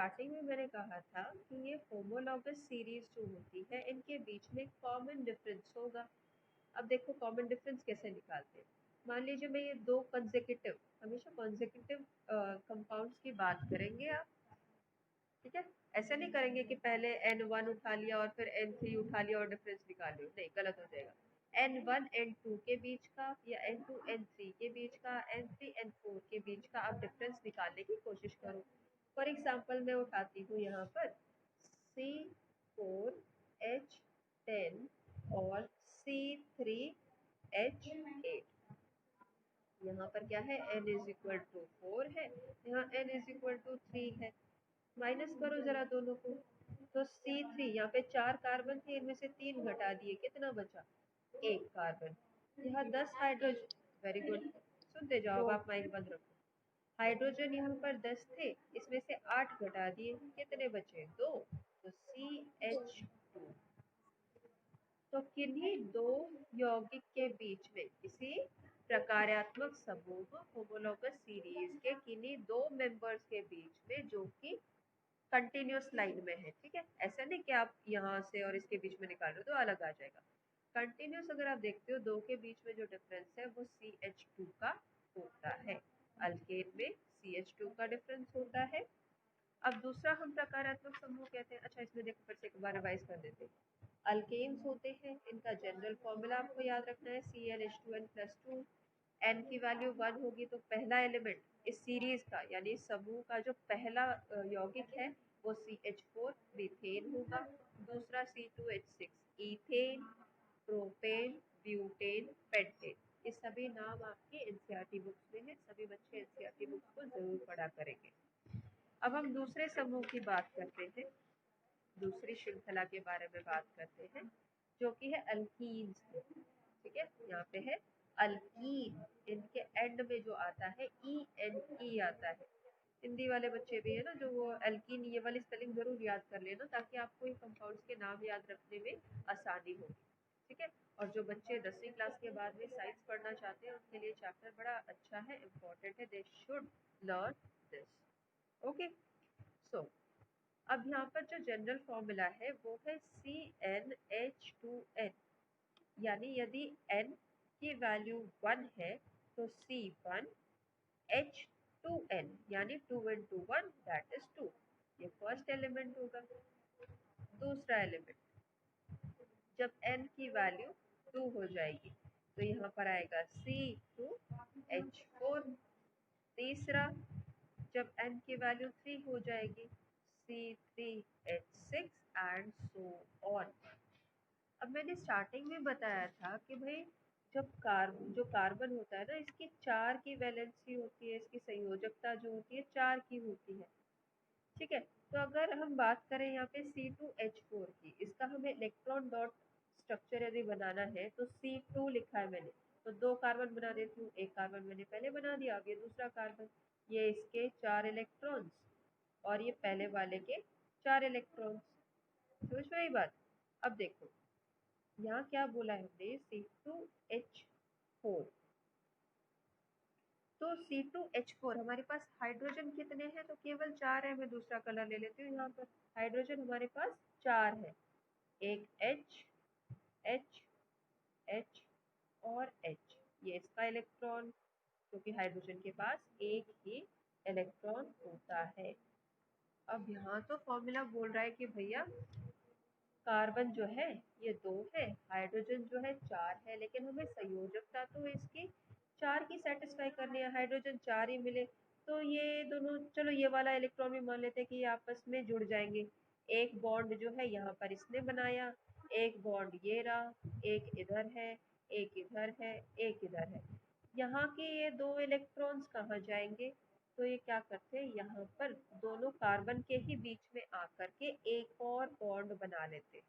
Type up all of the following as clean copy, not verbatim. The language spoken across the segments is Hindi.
स्टार्टिंग में मैंने कहा था कि ये होमोलॉगस सीरीज जो होती है इनके बीच में कॉमन डिफरेंस होगा। अब देखो कॉमन डिफरेंस कैसे निकालते हैं। मान लीजिए मैं ये दो कंसेक्यूटिव, हमेशा कंसेक्यूटिव कंपाउंड्स की बात करेंगे आप, ठीक है। ऐसा नहीं करेंगे कि पहले N1 उठा लिया और फिर N3 उठा लिया और डिफरेंस निकाल लिया, नहीं, गलत हो जाएगा। N1 N2 के बीच का या N2 N3 के बीच का, N3 N4 के बीच का आप डिफरेंस निकालने की कोशिश करो। फॉर एग्जाम्पल मैं उठाती हूँ यहाँ पर C4H10 और C3H8। यहाँ पर क्या है, n इज इक्वल टू 4 है, यहाँ n इज इक्वल टू 3 है। माइनस करो जरा दोनों को, तो C3 यहाँ पे 4 कार्बन थे, इनमें से 3 घटा दिए, कितना बचा, 1 कार्बन। यहाँ 10 हाइड्रोजन, वेरी गुड, सुनते जाओ, अब आप माइक बंद रखो। हाइड्रोजन यहाँ पर 10 थे, इसमें से 8 घटा दिए, कितने बचे, 2, तो CH2। तो किन्हीं दो यौगिक के बीच में, किसी प्रकार्यात्मक समूह होमोलॉगस सीरीज के किन्हीं दो मेंबर्स के बीच में जो कि कंटिन्यूअस लाइन में है, ठीक है। ऐसा नहीं कि आप यहाँ से और इसके बीच में निकाल रहे हो तो अलग आ जाएगा। कंटिन्यूअस अगर आप देखते हो, दो के बीच में जो डिफरेंस है वो CH2 का होता है। अल्केन में CH2 का डिफरेंस होता है। अब दूसरा हम प्रकारात्मक समूह कहते हैं। अच्छा, इसमें देखो फिर से एक बार रिवाइज कर देते हैं। अल्केन्स होते हैं, इनका जनरल फॉर्मूला आपको याद रखना है CnH2n+2। n की वैल्यू 1 होगी तो पहला एलिमेंट इस सीरीज का यानी इस समूह का जो पहला यौगिक है वो CH4 मीथेन होगा। दूसरा C2H6 ethane, propane, butane, pentane. ये सभी नाम आपके एनसीईआरटी बुक्स में है, सभी बच्चे एनसीईआरटी बुक्स को जरूर पढ़ा करेंगे। अब हम दूसरे समूह की बात करते हैं, दूसरी श्रृंखला के बारे में बात करते हैं, जो कि है अल्कीन्स, ठीक है। यहाँ पे है अल्कीन, इनके एंड में जो आता है ENE आता है। हिंदी वाले बच्चे भी है ना, जो वो अल्कीन, ये वाली स्पेलिंग जरूर याद कर लेना ताकि आपको ये कंपाउंड्स के नाम याद रखने में आसानी होगी, ठीक है। और जो बच्चे 10वीं क्लास के बाद में साइंस पढ़ना चाहते हैं उनके लिए चैप्टर बड़ा अच्छा है, इम्पोर्टेंट है, they should learn this, okay. So अब यहाँ पर जो जनरल फॉर्मूला है वो है CnH2n, यानी यदि n की वैल्यू 1 है तो C1H2n, यानी 2 into 1 दैट इज 2। ये फर्स्ट एलिमेंट होगा। दूसरा एलिमेंट, जब n की वैल्यू 2 हो जाएगी तो यहाँ पर आएगा C2H4। तीसरा, जब n की वैल्यू 3 हो जाएगी C3H6 एंड सो ऑन। अब मैंने स्टार्टिंग में बताया था कि भाई जब जो कार्बन होता है ना, इसकी 4 की वैलेंसी होती है, इसकी संयोजकता जो होती है 4 की होती है, ठीक है। तो अगर हम बात करें यहाँ पे C2H4 की, इसका हमें इलेक्ट्रॉन डॉट स्ट्रक्चर यदि बनाना है तो C2 लिखा है मैंने, तो 2 कार्बन बना देती हूँ, एक कार्बन मैंने पहले बना दिया, अब ये दूसरा कार्बन, ये इसके 4 इलेक्ट्रॉन्स और ये पहले वाले के 4 इलेक्ट्रॉन्स। समझ में आई बात। अब देखो यहाँ क्या बोला है हमने, C2H4, तो C2H4 हमारे पास हाइड्रोजन कितने हैं, तो केवल 4 है। मैं दूसरा कलर ले लेती हूँ, यहाँ पर हाइड्रोजन हमारे पास 4 है, एक H, H, H और H, ये इसका इलेक्ट्रॉन, क्योंकि हाइड्रोजन के पास एक ही इलेक्ट्रॉन होता है। अब यहाँ तो फॉर्मूला बोल रहा है कि भैया कार्बन जो है ये 2 है, हाइड्रोजन जो है 4 है, लेकिन हमें संयोजकता तो इसकी 4 की सेटिस्फाई करनी है, हाइड्रोजन 4 ही मिले। तो ये दोनों, चलो ये वाला इलेक्ट्रॉन भी मान लेते हैं कि ये आपस में जुड़ जाएंगे। एक बॉन्ड जो है यहाँ पर इसने बनाया, एक बॉन्ड ये रहा, एक इधर है, एक इधर है, एक इधर है। यहाँ के ये 2 इलेक्ट्रॉन्स कहाँ जाएंगे, तो ये क्या करते हैं, यहाँ पर दोनों कार्बन के ही बीच में आकर के एक और बॉन्ड बना लेते हैं।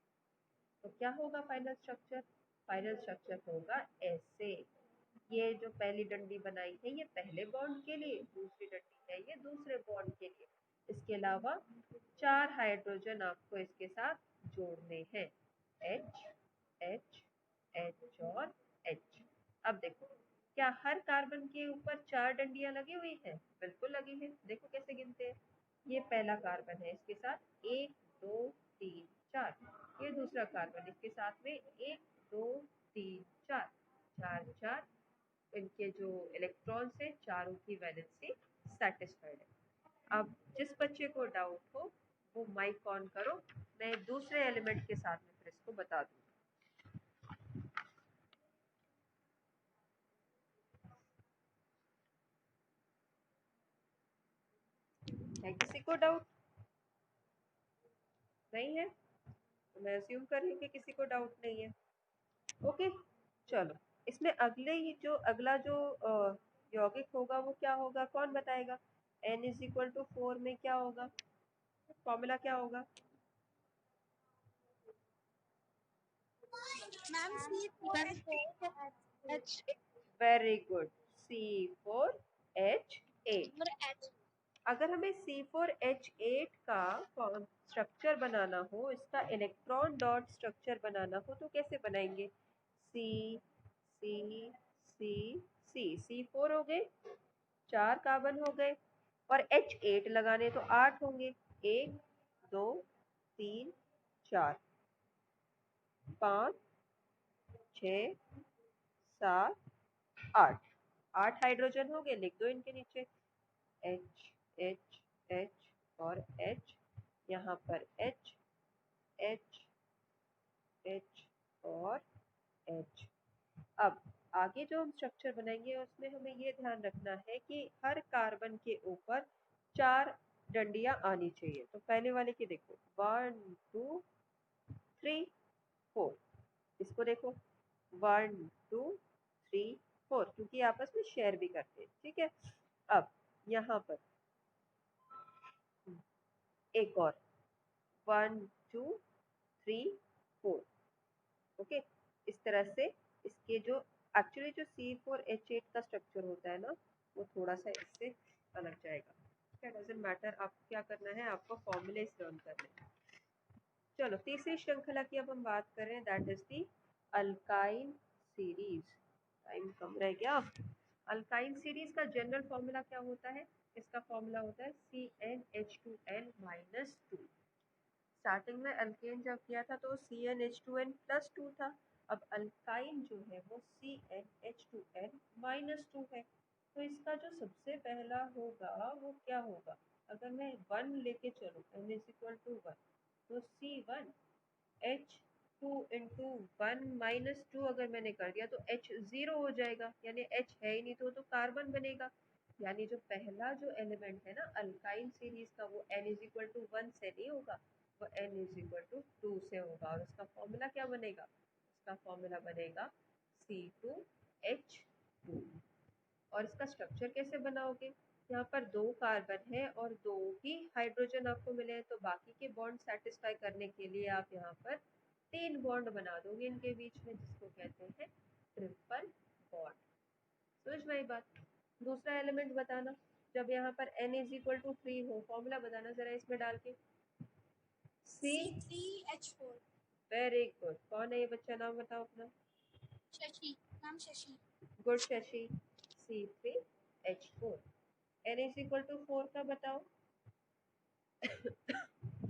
तो क्या होगा फाइनल स्ट्रक्चर, फाइनल स्ट्रक्चर होगा ऐसे। ये जो पहली डंडी बनाई है ये पहले बॉन्ड के लिए, दूसरी डंडी है ये दूसरे बॉन्ड के लिए। इसके अलावा 4 हाइड्रोजन आपको इसके साथ जोड़ने हैं, H, H, H और H। अब देखो क्या हर कार्बन के ऊपर 4 डंडियां लगी हुई हैं, बिल्कुल लगी है। देखो कैसे गिनते हैं, ये पहला कार्बन है, इसके साथ 1 2 3 4। ये दूसरा कार्बन, इसके साथ में 1 2 3 4 4 4। इनके जो इलेक्ट्रॉन्स है चारों की वैलेंसी सेटिस्फाइड है। अब जिस बच्चे को डाउट हो वो माइक ऑन करो, मैं दूसरे एलिमेंट के साथ में फिर इसको बता दूँ। है किसी को डाउट? नहीं है तो मैं अज्यूम कर रही हूँ कि किसी को डाउट नहीं है। ओके, चलो इसमें अगला जो यौगिक होगा वो क्या होगा, कौन बताएगा? n इज इक्वल टू 4 में क्या होगा, फॉर्मूला क्या होगा? Ma'am C4H। Very good, C4H8। अगर हमें C4H8 का स्ट्रक्चर बनाना हो, इसका इलेक्ट्रॉन डॉट स्ट्रक्चर बनाना हो तो कैसे बनाएंगे? C C C C C4 हो गए, 4 कार्बन हो गए, और H8 लगाने तो 8 होंगे। 1 2 3 4 5 6 7 8। 8 हाइड्रोजन हो गए, लिख दो इनके नीचे H H H और H, यहाँ पर H H H और H। अब आगे जो हम स्ट्रक्चर बनाएंगे उसमें हमें ये ध्यान रखना है कि हर कार्बन के ऊपर 4 डंडियां आनी चाहिए। तो पहले वाले की देखो, 1 2 3 4। इसको देखो 1 2 3 4, क्योंकि आपस में शेयर भी करते हैं। ठीक है, अब यहाँ पर एक और 1 2 3 4। ओके, इस तरह से इसके जो एक्चुअली जो C4H8 का स्ट्रक्चर होता है ना, वो थोड़ा सा इससे अलग जाएगा। क्या डजंट मैटर, आपको क्या करना है, आपको फॉर्मूले लर्न करने हैं। चलो तीसरी श्रृंखला की अब हम बात करें, that is the alkyne series. Time कम रह गया। अल्काइन सीरीज का जनरल फॉर्मूला क्या होता है? इसका फॉर्मूला होता है CnH2n-2। स्टार्टिंग में अल्केन जब किया था तो CnH2n+2 था। अब अल्काइन जो है वो CnH2n-2 है। तो इसका जो सबसे पहला होगा वो क्या होगा? अगर मैं 1 लेके चलूँ, n इज इक्वल टू 1, तो C1 H2 इंटू 1-2 अगर मैंने कर दिया तो H जीरो हो जाएगा, यानी H है ही नहीं तो कार्बन बनेगा। यानी जो पहला जो एलिमेंट है ना अल्काइन सीरीज का, वो n इज इक्वल टू 1 से नहीं होगा, वो n इज इक्वल टू 2 से होगा। और उसका फॉर्मूला क्या बनेगा? उसका फॉर्मूला बनेगा C2H2। और इसका स्ट्रक्चर कैसे बनाओगे? यहाँ पर 2 कार्बन है और 2 ही हाइड्रोजन आपको मिले हैं, तो बाकी के बॉन्ड सेटिस्फाई करने के लिए आप यहाँ पर 3 बॉन्ड बना दोगे इनके बीच में, जिसको कहते हैं ट्रिपल बॉन्ड। समझ में आई बात? दूसरा एलिमेंट बताना, जब यहाँ पर n इज इक्वल टू 3 हो, फॉर्मूला बताना जरा इसमें डाल के। C3H4। वेरी गुड, कौन है ये बच्चा, नाम बताओ अपना। शशि, नाम Shashi. Good Shashi, C3H4। n is equal to 4 का बताओ।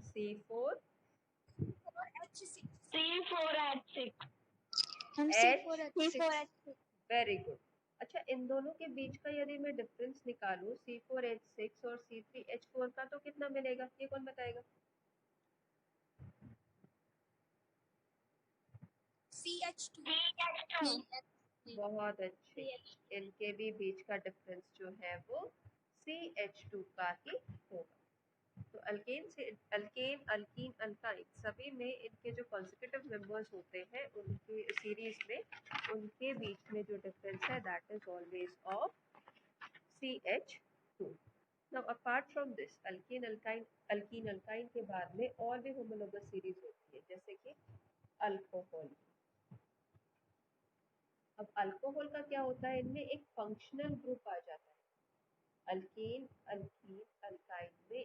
C4 C4H6। हम H C4H6। Very good. अच्छा, इन दोनों के बीच का यदि मैं डिफरेंस निकालूं C4H6 और C3H4 का, तो कितना मिलेगा, ये कौन बताएगा? CH2। बहुत अच्छे, इनके भी बीच का डिफरेंस जो है वो CH2 का ही होगा। तो अल्केन से अल्केन, अल्कीन, अल्काइन सभी में इनके जो कॉन्सेक्यूटिव मेंबर्स होते हैं उनके सीरीज में, उनके बीच में जो डिफरेंस है that is always of CH2। Now apart from this alkane alkyne, alkyne alkyne के बाद में और भी होमोलोगस सीरीज होती है, जैसे कि अल्कोहल। अब अल्कोहल का क्या होता है, इनमें एक फंक्शनल ग्रुप आ जाता है। अल्केन, अल्कीन, अल्काइन में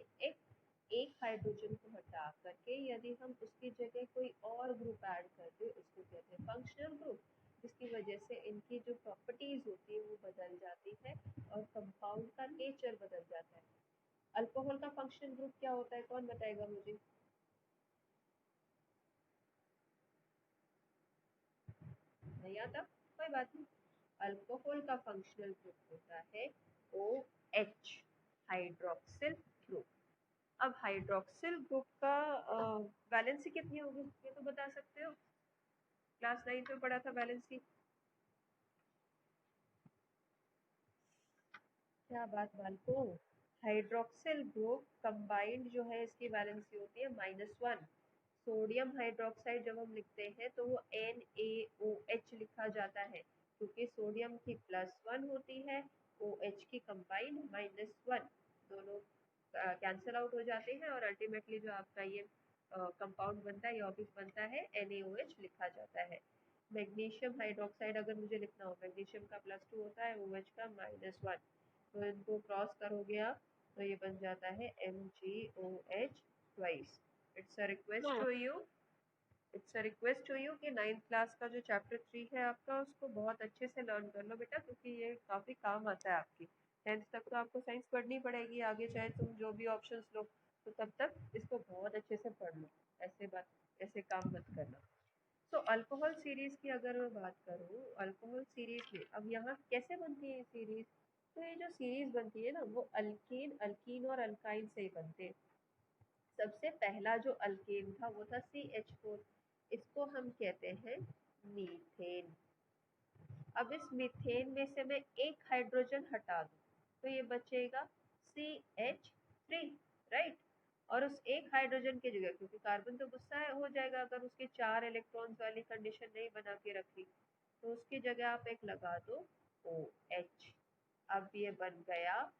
एक हाइड्रोजन को हटा करके यदि हम उसकी जगह कोई और ग्रुप ऐड कर दे, उसको कहते हैं फंक्शनल ग्रुप, जिसकी वजह से इनकी जो प्रॉपर्टीज होती है वो बदल जाती है और कंपाउंड का नेचर बदल जाता है। अल्कोहल का फंक्शनल ग्रुप क्या होता है, कौन बताएगा मुझे? नहीं आता, कोई बात नहीं। अल्कोहल का फंक्शनल ग्रुप होता है OH, हाइड्रोक्सिल ग्रुप। अब हाइड्रोक्सिल ग्रुप का वैलेंसी कितनी होगी ये तो बता सकते हो? क्लास 9 में पढ़ा था वैलेंसी। क्या बात बालको, हाइड्रोक्सिल ग्रुप कंबाइंड जो है इसकी वैलेंसी होती है -1। सोडियम हाइड्रोक्साइड जब हम लिखते हैं तो वो NaOH लिखा जाता है, क्योंकि सोडियम की +1 होती है, OH की कंबाइंड -1, दोनों कैंसिल आउट हो जाते हैं और अल्टीमेटली जो आपका ये कंपाउंड बनता है, यौगिक बनता है, NaOH लिखा जाता है। मैग्नीशियम हाइड्रोक्साइड अगर मुझे लिखना हो, मैग्नीशियम का +2 होता है, OH का -1, तो इनको क्रॉस करोगे आप तो ये बन जाता है MgOH twice. It's a request to you, it's a request to you कि 9th क्लास का जो चैप्टर 3 है आपका, उसको बहुत अच्छे से लर्न कर लो बेटा, क्योंकि ये काफ़ी काम आता है आपकी। 10th तक तो आपको साइंस पढ़नी पड़ेगी, आगे चाहे तुम जो भी ऑप्शंस लो, तो तब तक इसको बहुत अच्छे से पढ़ लो। ऐसे काम मत करना। तो अल्कोहल सीरीज की अगर मैं बात करूँ, अल्कोहल सीरीज में अब यहाँ कैसे बनती है सीरीज? तो ये जो सीरीज बनती है ना, वो अल्केन, अल्कीन और अल्काइन से ही बनते हैं। सबसे पहला जो अल्केन था वो था CH4, इसको हम कहते हैं मीथेन। अब इस मीथेन में से मैं एक हाइड्रोजन हटा दूं तो ये बचेगा CH3, राइट। और उस एक हाइड्रोजन की जगह, क्योंकि कार्बन तो गुस्सा हो जाएगा अगर उसके 4 इलेक्ट्रॉन्स वाली कंडीशन नहीं बना के रखी, तो उसकी जगह आप एक लगा दो OH। अब ये बन गया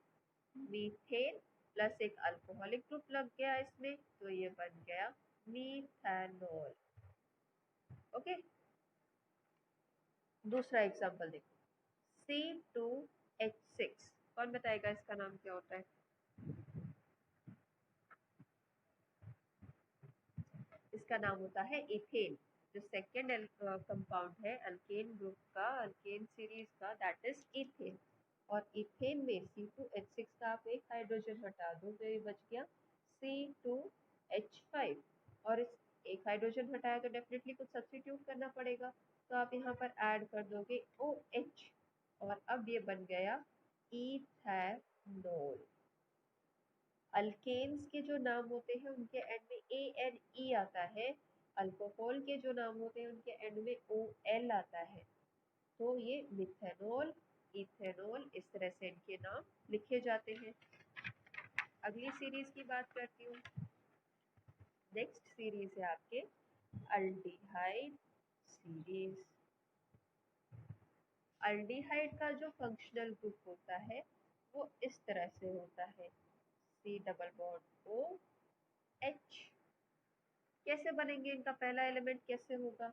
मीथेन, प्लस एक अल्कोहलिक ग्रुप लग गया इसमें, तो ये बन गया मीथेनॉल। ओके, दूसरा एग्जांपल देखो, C2H6, कौन बताएगा इसका नाम क्या होता है? इसका नाम होता है इथेन। जो सेकेंड कंपाउंड है अल्केन ग्रुप का, अल्केन सीरीज का, दैट इज इथेन। और इथेन में C2H6 का आप एक हाइड्रोजन हटा दो तो ये बच गया C2H5। और इस एक हाइड्रोजन हटाया तो डेफिनेटली कुछ सब्स्टिट्यूट करना पड़ेगा, तो आप यहाँ पर ऐड कर दोगे OH, और अब ये बन गया इथेनॉल। अल्केन्स के जो नाम होते हैं उनके एंड में ANE आता है, अल्कोहल के जो नाम होते हैं उनके एंड में OL आता है। तो ये मिथेनॉल, इथेनॉल, इस तरह से इनके नाम लिखे जाते हैं। अगली सीरीज की बात करती हूँ। नेक्स्ट सीरीज है आपके अल्डिहाइड सीरीज। अल्डिहाइड का जो फंक्शनल ग्रुप होता है वो इस तरह से होता है, C+OH। कैसे बनेंगे, इनका पहला एलिमेंट कैसे होगा?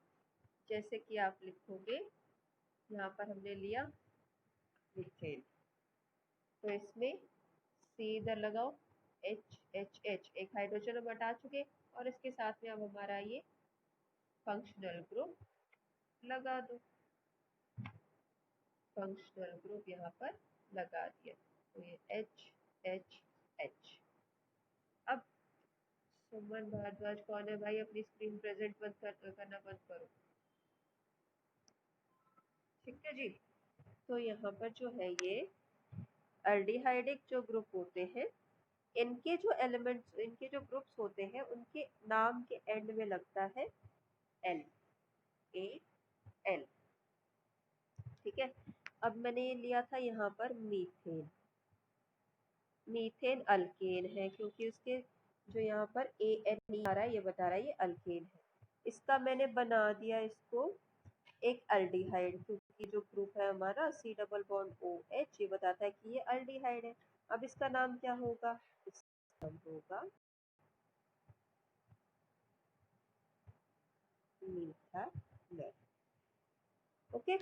जैसे कि आप लिखोगे, यहाँ पर हमने लिया मीथेन, तो इसमें C इधर लगाओ, H एक हाइड्रोजन हम हटा चुके, और इसके साथ में अब हमारा ये फंक्शनल ग्रुप लगा दो, फंक्शनल ग्रुप यहाँ पर लगा दिया, तो ये H। अब सुमन भारद्वाज कौन है भाई, अपनी स्क्रीन प्रेजेंट करना बंद करो, ठीक है जी। तो यहाँ पर जो है ये अल्डिहाइडिक जो ग्रुप होते हैं, इनके जो एलिमेंट्स, इनके जो ग्रुप्स होते हैं, उनके नाम के एंड में लगता है LAL, ठीक है। अब मैंने लिया था यहाँ पर मीथेन, मीथेन अल्केन है, क्योंकि उसके जो यहाँ पर ANE आ रहा है ये बता रहा है ये अल्केन है। इसका मैंने बना दिया इसको एक अल्डिहाइड, क्योंकि जो ग्रुप है हमारा C+OH ये बताता है कि ये अल्डिहाइड है। अब इसका नाम क्या होगा? इसका नाम होगा मीथानॉल। ओके,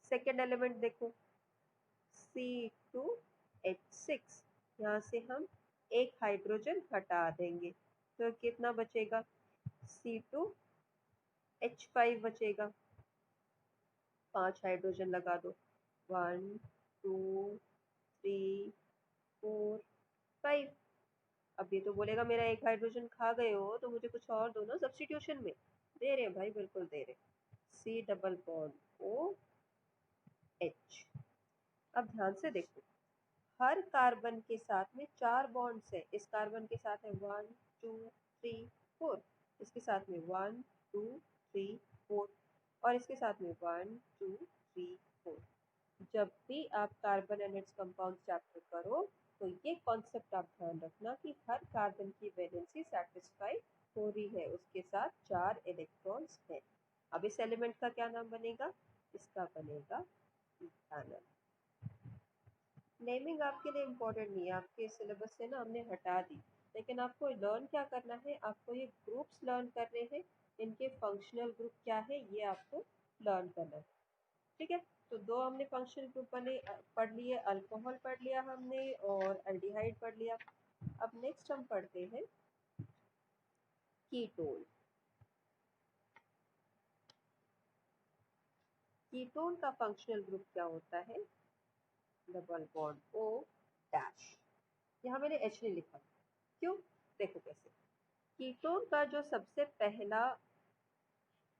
सेकेंड एलिमेंट देखो, C2H6, यहाँ से हम एक हाइड्रोजन हटा देंगे तो कितना बचेगा? C2H5 बचेगा। 5 हाइड्रोजन लगा दो, 1 2 3 4 5, अब ये तो बोलेगा मेरा एक हाइड्रोजन खा गए हो तो मुझे कुछ और दो ना सब्स्टिट्यूशन में। दे रहे हैं भाई, बिल्कुल दे रहे। C double bond O H. अब ध्यान से देखो, हर कार्बन के साथ में 4 बॉन्ड्स है। इस कार्बन के साथ है 1 2 3 4, इसके साथ में 1 2 3 4, और इसके साथ में 1 2 3 4। जब भी आप carbon and its compound chapter करो तो ये कॉन्सेप्ट आप ध्यान रखना कि हर कार्बन की वैलेंसी सेटिस्फाई हो रही है, उसके साथ 4 इलेक्ट्रॉन्स हैं। अब इस एलिमेंट का क्या नाम बनेगा? इसका बनेगा इथानल। नेमिंग आपके लिए इम्पोर्टेंट नहीं है, आपके सिलेबस से ना हमने हटा दी, लेकिन आपको लर्न क्या करना है, आपको ये ग्रुप्स लर्न करने हैं, इनके फंक्शनल ग्रुप क्या है ये आपको लर्न करना है। ठीक है, तो दो हमने फंक्शनल ग्रुप बने पढ़ लिए, अल्कोहल पढ़ लिया हमने और एल्डिहाइड पढ़ लिया। अब नेक्स्ट हम पढ़ते हैं कीटोन। कीटोन का फंक्शनल ग्रुप क्या होता है? Double bond O dash. यहाँ मैंने एच नहीं लिखा, क्यों? देखो कैसे। कीटोन का जो सबसे पहला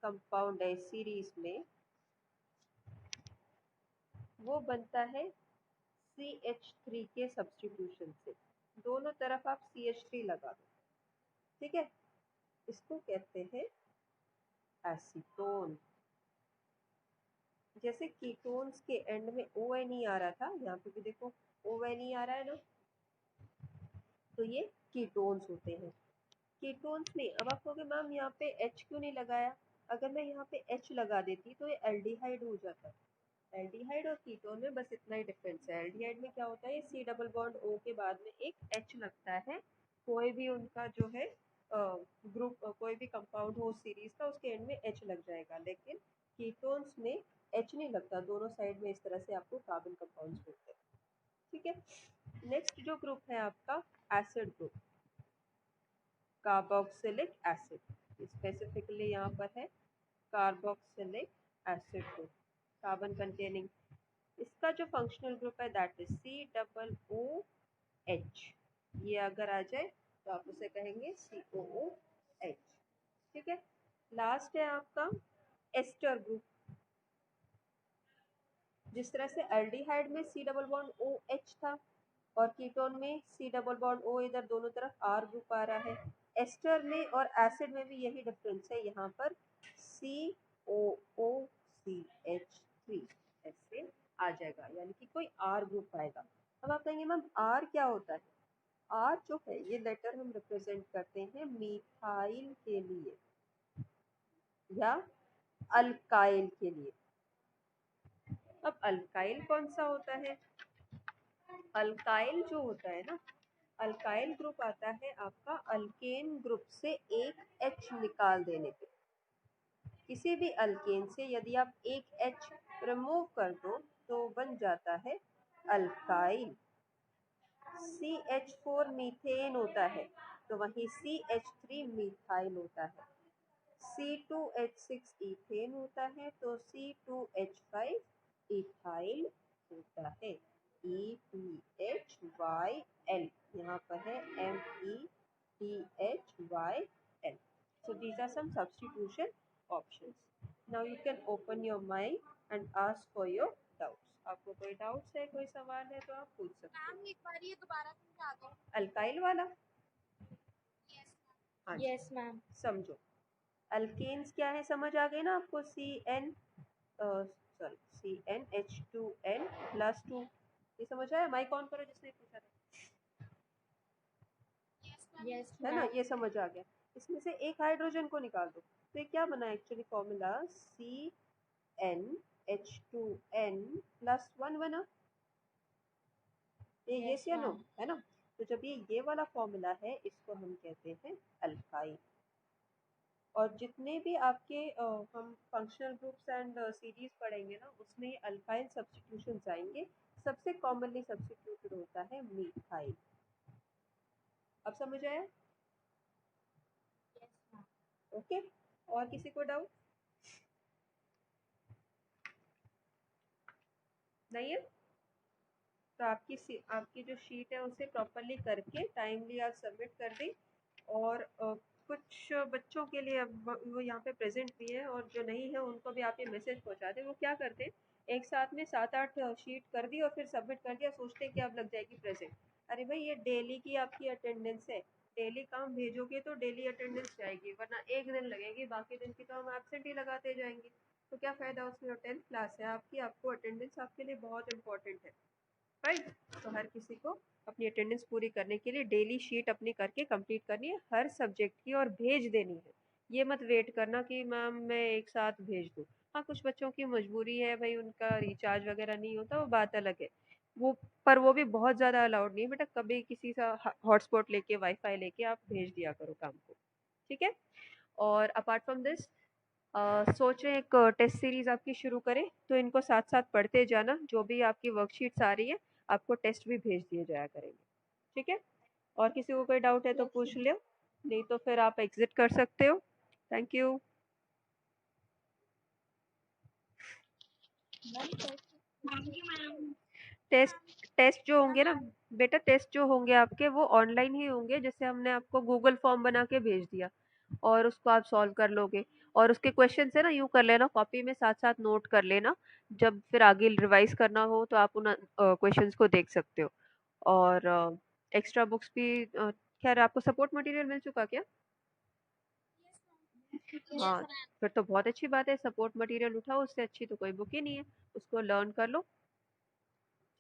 कंपाउंड है सीरीज में, वो बनता है CH3 के सब्स्टिट्यूशन से। दोनों तरफ आप CH3 लगा दो, ठीक है। इसको कहते हैं एसीटोन। जैसे कीटोन्स के एंड में ONE आ रहा था, यहाँ पे भी देखो ONE आ रहा है ना, तो ये कीटोन्स होते हैं। कीटोन्स में अब आप कहोगे मैम यहाँ पे H क्यों नहीं लगाया? अगर मैं यहाँ पे H लगा देती तो ये एल्डिहाइड हो जाता। एल्डिहाइड और कीटोन में बस इतना ही डिफरेंस है। एल्डिहाइड में क्या होता है, C डबल बॉन्ड O के बाद में एक H लगता है। कोई भी उनका जो है ग्रुप, कोई भी कंपाउंड हो सीरीज का, उसके एंड में H लग जाएगा। लेकिन कीटोन्स में H नहीं लगता, दोनों साइड में इस तरह से आपको कार्बन कंपाउंड्स मिलते हैं। ठीक है, नेक्स्ट जो ग्रुप है आपका acid group, carboxylic acid. Specifically यहाँ पर है carboxylic acid group, carbon containing. इसका जो फंक्शनल ग्रुप है that is C double O H. ये अगर आ जाए तो आप उसे कहेंगे COOH। ठीक है, लास्ट है आपका एस्टर ग्रुप। जिस तरह से एल्डिहाइड में C डबल बॉन्ड OH था और कीटोन में C डबल बॉन्ड O, इधर दोनों तरफ R ग्रुप आ रहा है। एस्टर में और एसिड में भी यही डिफरेंस है, यहाँ पर COOCH3 ऐसे आ जाएगा, यानी कि कोई R ग्रुप आएगा। अब आप कहेंगे मैम R क्या होता है? R जो है ये लेटर हम रिप्रेजेंट करते हैं मिथाइल के लिए या अल्काइल के लिए। अब अल्काइल कौन सा होता है? अल्काइल जो होता है ना, अल्काइल ग्रुप आता है आपका अल्केन ग्रुप से एक H निकाल देने पे। किसी भी अल्केन से यदि आप एक H रिमूव कर दो तो बन जाता है अल्काइल। CH4 मीथेन होता है, तो वहीं CH3 मिथाइल होता है। C2H6 इथेन होता है, तो C2H5 इथाइल होता है। EPHYL, यहाँ पर है MEPHYL। So these are some substitution options. Now you can open your mind and ask for your doubts. आपको कोई डाउट्स है, कोई सवाल है तो आप पूछ सकते हैं। मैम एक बार ये दोबारा समझा दो। अल्काइल वाला? यस हाँ मैम। जी, यस मैम। समझो। अल्केन्स क्या है, समझ आ गए ना आपको? CnH2n+2, ये समझ आया? माइक ऑन करो जिसने पूछा था, यस है ना? मैम। ये समझ आ गया। इसमें से एक हाइड्रोजन को निकाल दो, तो ये क्या बना एक्चुअली फॉर्मूला? CnH2n+1 बना। ये यस या नो, मैम। है ना? तो जब ये वाला फॉर्मूला है, इसको हम कहते हैं अल्काइल। और जितने भी आपके हम फंक्शनल ग्रुप्स एंड सीरीज पढ़ेंगे ना, उसमें ये अल्काइल सब्स्टिट्यूशंस आएंगे। सबसे कॉमनली सब्स्टिट्यूटेड होता है मीथाइल। अब समझ आया? Yes ma'am. ओके, और किसी को डाउट नहीं है? तो आपकी जो शीट है उसे प्रॉपरली करके टाइमली आप सबमिट कर दी। और कुछ बच्चों के लिए अब वो यहाँ पे प्रेजेंट भी है और जो नहीं है उनको भी आप ये मैसेज पहुँचा दें। वो क्या करते हैं, एक साथ में 7-8 शीट कर दी और फिर सबमिट कर दिया, सोचते हैं कि अब लग जाएगी प्रेजेंट। अरे भाई ये डेली की आपकी अटेंडेंस है, डेली काम भेजोगे तो डेली अटेंडेंस जाएगी, वरना एक दिन लगेगी, बाकी दिन की तो हम एब्सेंट ही लगाते जाएंगे। तो क्या फ़ायदा उसमें, 10th क्लास है आपकी, आपको अटेंडेंस आपके लिए बहुत इंपॉर्टेंट है, राइट। तो हर किसी को अपनी अटेंडेंस पूरी करने के लिए डेली शीट अपनी करके कंप्लीट करनी है हर सब्जेक्ट की और भेज देनी है। ये मत वेट करना कि मैम मैं एक साथ भेज दूँ। हाँ, कुछ बच्चों की मजबूरी है भाई, उनका रिचार्ज वगैरह नहीं होता, वो बात अलग है। वो पर वो भी बहुत ज़्यादा अलाउड नहीं है बेटा, कभी किसी सा हॉटस्पॉट लेके वाईफाई लेके आप भेज दिया करो काम को, ठीक है। और अपार्ट फ्रॉम दिस सोच रहे हैं एक टेस्ट सीरीज आपकी शुरू करें, तो इनको साथ साथ पढ़ते जाना, जो भी आपकी वर्कशीट्स आ रही है आपको टेस्ट भी भेज दिए जाया करेंगे, ठीक है। और किसी को कोई डाउट है तो पूछ लो, नहीं तो फिर आप एग्जिट कर सकते हो। Thank you. टेस्ट टेस्ट जो होंगे ना बेटा, टेस्ट जो होंगे आपके वो ऑनलाइन ही होंगे, जैसे हमने आपको गूगल फॉर्म बना के भेज दिया और उसको आप सॉल्व कर लोगे। और उसके क्वेश्चन है ना, यूँ कर लेना कॉपी में साथ साथ नोट कर लेना, जब फिर आगे रिवाइज करना हो तो आप उन क्वेश्चंस को देख सकते हो। और एक्स्ट्रा बुक्स भी खैर आपको सपोर्ट मटेरियल मिल चुका क्या? हाँ, फिर तो बहुत अच्छी बात है, सपोर्ट मटेरियल उठाओ, उससे अच्छी तो कोई बुक ही नहीं है, उसको लर्न कर लो,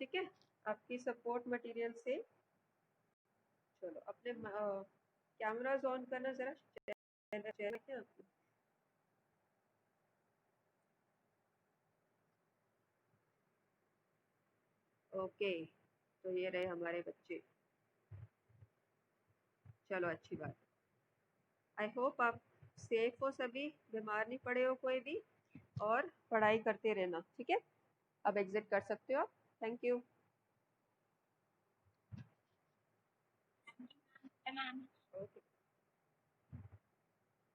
ठीक है। आपकी सपोर्ट मटेरियल से चलो अपने कैमराज ऑन करना जरा, चेहरा क्या आपकी? ओके, तो ये रहे हमारे बच्चे, चलो अच्छी बात है। आई होप आप सेफ हो, सभी बीमार नहीं पड़े हो कोई भी, और पढ़ाई करते रहना, ठीक है। अब एग्जिट कर सकते हो आप। Thank you. ओके।